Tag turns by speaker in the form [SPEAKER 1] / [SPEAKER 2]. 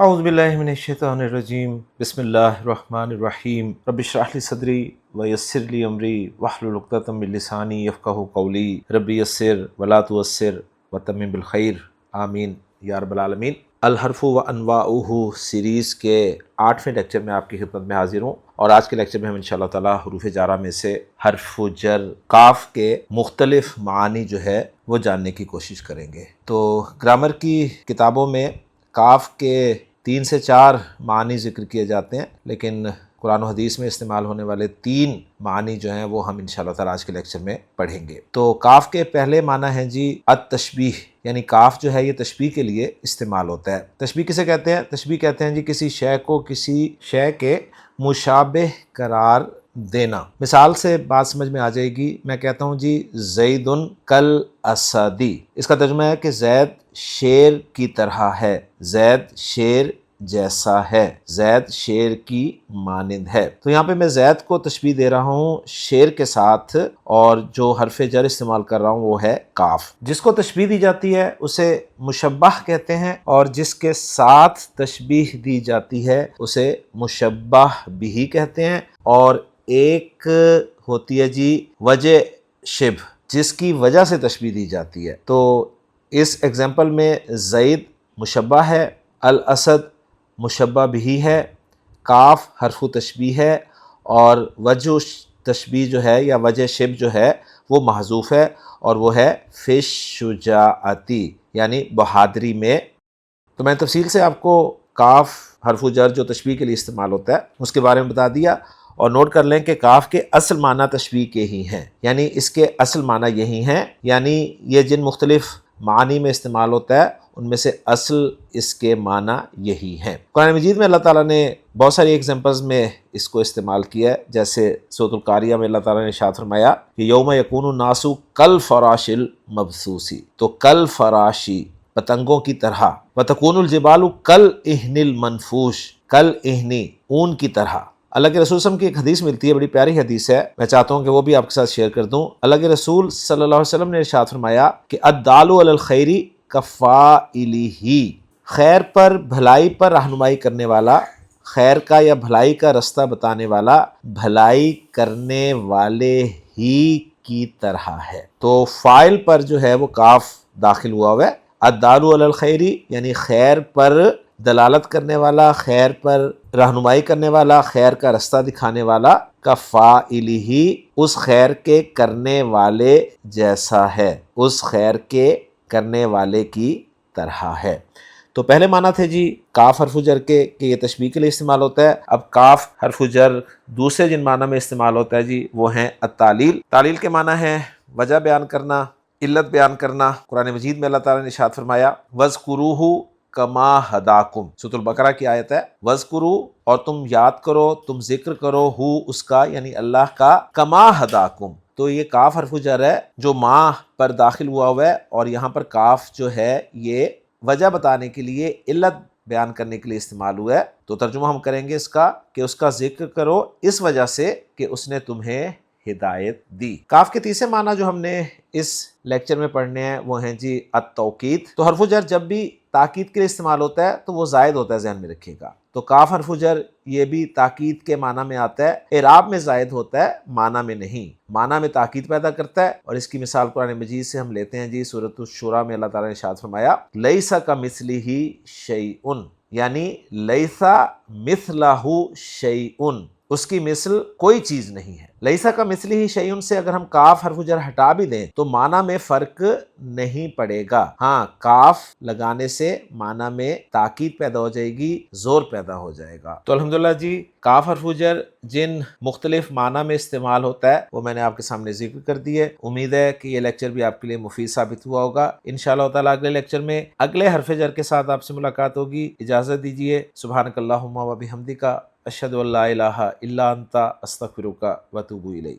[SPEAKER 1] اعوذ باللہ من الشیطان الرجیم بسم اللہ الرحمن الرحیم رب اشرح لی صدری ویسر لی امری واحلل عقدۃ من لسانی یفقہوا قولی رب یسر ولا تعسر وتمم بالخیر آمین یا رب العالمین۔ الحرف و انواعہ سیریز کے 8ویں لیکچر میں آپ کی خدمت میں حاضر ہوں، اور آج کے لیکچر میں ہم انشاءاللہ تعالی حروف جارہ میں سے حرف جر کاف کے مختلف معانی جو ہے وہ جاننے کی کوشش کریں گے۔ تو گرامر کی کتابوں میں کاف کے 3 سے 4 معنی ذکر کیے جاتے ہیں، لیکن قرآن و حدیث میں استعمال ہونے والے 3 معنی جو ہیں وہ ہم انشاءاللہ تعالی آج کے لیکچر میں پڑھیں گے۔ تو کاف کے پہلے معنی ہیں جی التشبیہ، یعنی کاف جو ہے یہ تشبیہ کے لیے استعمال ہوتا ہے۔ تشبیہ کسے کہتے ہیں؟ تشبیہ کہتے ہیں جی کسی شے کو کسی شے کے مشابہ قرار دینا۔ مثال سے بات سمجھ میں آ جائے گی، میں کہتا ہوں جی زید کل اسدی، اس کا ترجمہ ہے کہ زید شیر کی طرح ہے، زید شیر جیسا ہے، زید شیر کی مانند ہے۔ تو یہاں پہ میں زید کو تشبیہ دے رہا ہوں شیر کے ساتھ، اور جو حرف جر استعمال کر رہا ہوں وہ ہے کاف۔ جس کو تشبیہ دی جاتی ہے اسے مشبہ کہتے ہیں، اور جس کے ساتھ تشبیہ دی جاتی ہے اسے مشبہ بھی کہتے ہیں، اور ایک ہوتی ہے جی وجہ شبہ، جس کی وجہ سے تشبیہ دی جاتی ہے۔ تو اس ایگزامپل میں زید مشبہ ہے، الاسد مشبہ بھی ہے، کاف حرف تشبیہ ہے، اور وجہ تشبیہ جو ہے یا وجہ شبہ جو ہے وہ محذوف ہے، اور وہ ہے فی الشجاعتی، یعنی بہادری میں۔ تو میں تفصیل سے آپ کو کاف حرف جر جو تشبیہ کے لیے استعمال ہوتا ہے اس کے بارے میں بتا دیا، اور نوٹ کر لیں کہ کاف کے اصل معنی تشبیہ کے ہی ہیں، یعنی اس کے اصل معنی یہی ہیں، یعنی یہ جن مختلف معنی میں استعمال ہوتا ہے ان میں سے اصل اس کے معنی یہی ہیں۔ قرآن مجید میں اللہ تعالیٰ نے بہت ساری ایگزامپلز میں اس کو استعمال کیا ہے، جیسے سورۃ القاریہ میں اللہ تعالیٰ نے ارشاد فرمایا کہ یوم یکون الناس کالفراش المبثوث، تو کل فراشی پتنگوں کی طرح، وتکون الجبال کالعہن المنفوش، کالعہن اون کی طرح۔ اللہ کے رسول صلی اللہ علیہ وسلم کی ایک حدیث ملتی ہے، بڑی پیاری حدیث ہے، میں چاہتا ہوں کہ وہ بھی آپ کے ساتھ شیئر کر دوں۔ اللہ کے رسول صلی اللہ علیہ وسلم نے ارشاد فرمایا کہ الدال علی الخیر کفاعلہ، خیر پر بھلائی پر رہنمائی کرنے والا، خیر کا یا بھلائی کا رستہ بتانے والا بھلائی کرنے والے ہی کی طرح ہے۔ تو فاعل پر جو ہے وہ کاف داخل ہوا ہے، الدال علی الخیر یعنی خیر پر دلالت کرنے والا، خیر پر رہنمائی کرنے والا، خیر کا رستہ دکھانے والا، کفاعلہ اس خیر کے کرنے والے جیسا ہے، اس خیر کے کرنے والے کی طرح ہے۔ تو پہلے معنی تھے جی کاف حرف جر کے کہ یہ تشبیہ کے لیے استعمال ہوتا ہے۔ اب کاف حرف جر دوسرے جن معنی میں استعمال ہوتا ہے جی وہ ہیں التعلیل۔ تعلیل کے معنی ہے وجہ بیان کرنا، علت بیان کرنا۔ قرآن مجید میں اللہ تعالیٰ نے ارشاد فرمایا وَاذْكُرُوهُ کما ہداکم، سورۃ البقرہ کی آیت ہے، وَاذْكُرُوا اور تم یاد کرو، تم ذکر کرو، ہو اس کا یعنی اللہ کا، کما ہداکم، تو یہ کاف حرف جر ہے جو ماں پر داخل ہوا ہے، اور یہاں پر کاف جو ہے یہ وجہ بتانے کے لیے، علت بیان کرنے کے لیے استعمال ہوا ہے۔ تو ترجمہ ہم کریں گے اس کا کہ اس کا ذکر کرو اس وجہ سے کہ اس نے تمہیں ہدایت دی۔ کاف کے تیسرے معنی جو ہم نے اس لیکچر میں پڑھنے ہیں وہ ہیں جی التوکید۔ تو حرف جر جب بھی تاکید کے لیے استعمال ہوتا ہے تو وہ زائد ہوتا ہے، ذہن میں رکھیے گا۔ تو کاف حرف جر یہ بھی تاکید کے معنی میں آتا ہے، اعراب میں زائد ہوتا ہے، معنی میں نہیں، معنی میں تاکید پیدا کرتا ہے، اور اس کی مثال قرآن مجید سے ہم لیتے ہیں جی سورۃ الشورى میں اللہ تعالیٰ نے ارشاد فرمایا لیس کمثلہ شیء، یعنی لیس مثلہ شیء، اس کی مثل کوئی چیز نہیں ہے۔ لیسا کا مثلہ شیء سے اگر ہم کاف حرف جر ہٹا بھی دیں تو معنی میں فرق نہیں پڑے گا، ہاں کاف لگانے سے معنی میں تاکید پیدا ہو جائے گی، زور پیدا ہو جائے گا۔ تو الحمدللہ جی کاف حرف جر جن مختلف معنی میں استعمال ہوتا ہے وہ میں نے آپ کے سامنے ذکر کر دی ہے۔ امید ہے کہ یہ لیکچر بھی آپ کے لیے مفید ثابت ہوا ہوگا۔ انشاءاللہ تعالی اگلے لیکچر میں اگلے حرف جر کے ساتھ آپ سے ملاقات ہوگی۔ اجازت دیجیے، سبحانک اللہم و بحمدک، اشہد ان لا الہ الا انت، استغفرک و اتوب الیک۔